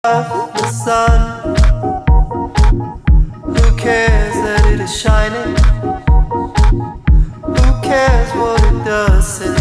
The sun, who cares that it is shining? Who cares what it does?